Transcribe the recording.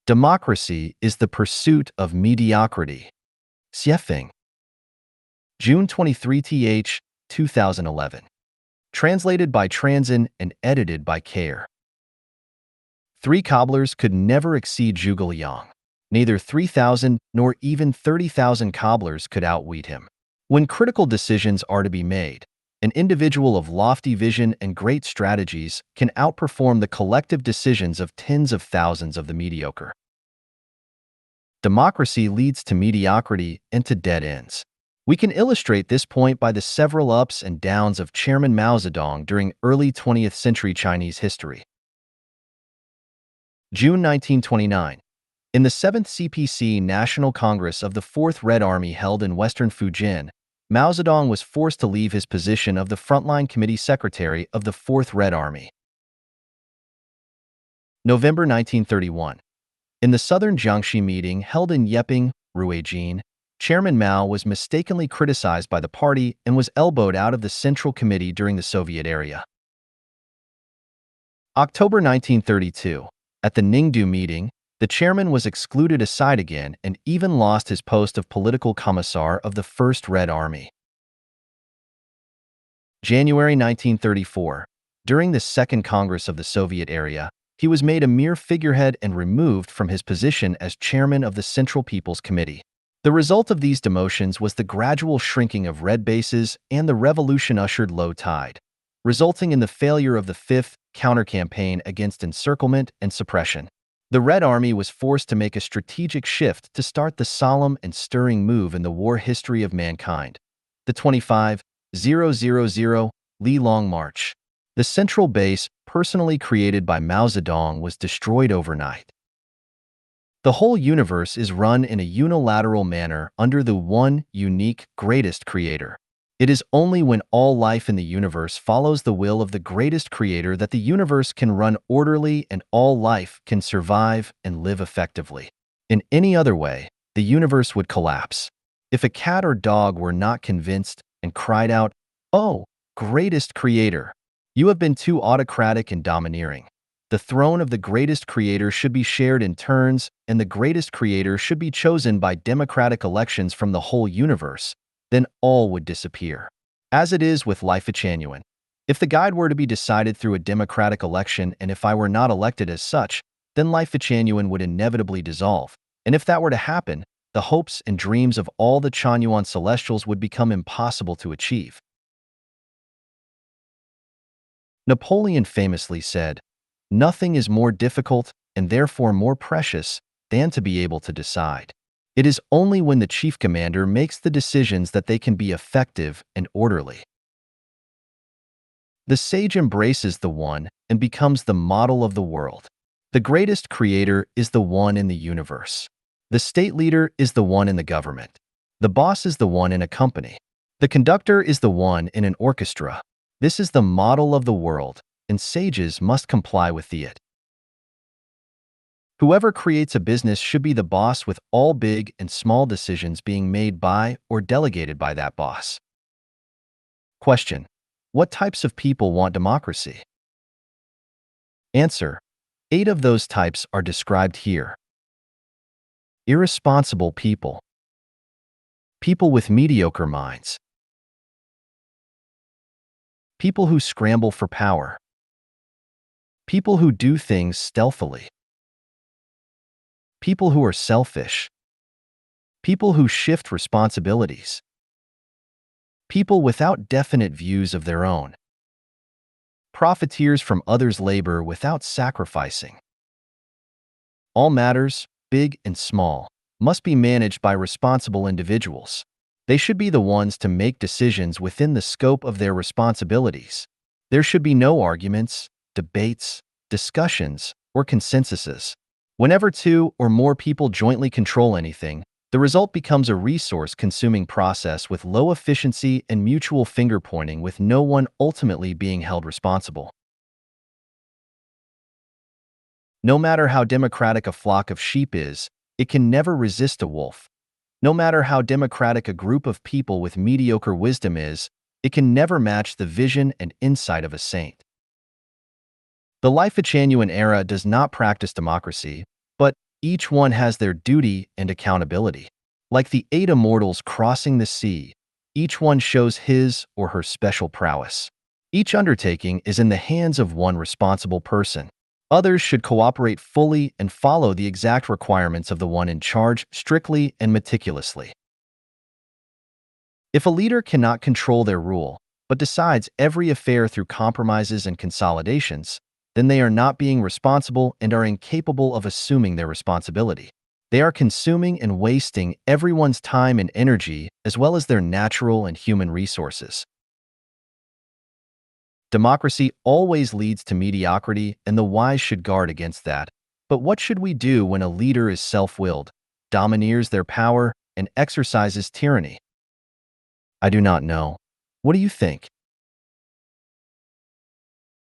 Democracy is the pursuit of mediocrity. Xiefeng. June 23th, 2011. Translated by Transin and edited by Care. Three cobblers could never exceed Zhuge Liang. Neither 3,000 nor even 30,000 cobblers could outwit him. When critical decisions are to be made, an individual of lofty vision and great strategies can outperform the collective decisions of tens of thousands of the mediocre. Democracy leads to mediocrity and to dead ends. We can illustrate this point by the several ups and downs of Chairman Mao Zedong during early 20th century Chinese history. June 1929. In the 7th CPC National Congress of the Fourth Red Army held in western Fujian, Mao Zedong was forced to leave his position of the Frontline Committee Secretary of the Fourth Red Army. November 1931. In the Southern Jiangxi meeting held in Yeping, Ruijin, Chairman Mao was mistakenly criticized by the party and was elbowed out of the Central Committee during the Soviet era. October 1932. At the Ningdu meeting, the chairman was excluded aside again and even lost his post of political commissar of the First Red Army. January 1934. During the Second Congress of the Soviet era, he was made a mere figurehead and removed from his position as chairman of the Central People's Committee. The result of these demotions was the gradual shrinking of red bases, and the revolution ushered low tide, resulting in the failure of the Fifth Counter-Campaign against encirclement and suppression. The Red Army was forced to make a strategic shift to start the solemn and stirring move in the war history of mankind, the 25,000 Li Long March. The central base, personally created by Mao Zedong, was destroyed overnight. The whole universe is run in a unilateral manner under the one, unique, greatest creator. It is only when all life in the universe follows the will of the greatest creator that the universe can run orderly and all life can survive and live effectively. In any other way, the universe would collapse. If a cat or dog were not convinced and cried out, "Oh, greatest creator, you have been too autocratic and domineering. The throne of the greatest creator should be shared in turns, and the greatest creator should be chosen by democratic elections from the whole universe," then all would disappear. As it is with Life Genuine. If the guide were to be decided through a democratic election and if I were not elected as such, then Life Genuine would inevitably dissolve. And if that were to happen, the hopes and dreams of all the Chanyuan Celestials would become impossible to achieve. Napoleon famously said, "Nothing is more difficult and therefore more precious than to be able to decide." It is only when the chief commander makes the decisions that they can be effective and orderly. The sage embraces the One and becomes the model of the world. The greatest creator is the One in the universe. The state leader is the One in the government. The boss is the One in a company. The conductor is the One in an orchestra. This is the model of the world, and sages must comply with it. Whoever creates a business should be the boss, with all big and small decisions being made by or delegated by that boss. Question: what types of people want democracy? Answer: 8 of those types are described here. Irresponsible people. People with mediocre minds. People who scramble for power. People who do things stealthily. People who are selfish. People who shift responsibilities. People without definite views of their own. Profiteers from others' labor without sacrificing. All matters, big and small, must be managed by responsible individuals. They should be the ones to make decisions within the scope of their responsibilities. There should be no arguments, debates, discussions, or consensuses. Whenever 2 or more people jointly control anything, the result becomes a resource-consuming process with low efficiency and mutual finger-pointing, with no one ultimately being held responsible. No matter how democratic a flock of sheep is, it can never resist a wolf. No matter how democratic a group of people with mediocre wisdom is, it can never match the vision and insight of a saint. The Life Genuine era does not practice democracy, but Each one has their duty and accountability. Like the eight immortals crossing the sea, each one shows his or her special prowess. Each undertaking is in the hands of one responsible person. Others should cooperate fully and follow the exact requirements of the one in charge strictly and meticulously. If a leader cannot control their rule, but decides every affair through compromises and consolidations, then they are not being responsible and are incapable of assuming their responsibility. They are consuming and wasting everyone's time and energy, as well as their natural and human resources. Democracy always leads to mediocrity, and the wise should guard against that. But what should we do when a leader is self-willed, domineers their power, and exercises tyranny? I do not know. What do you think?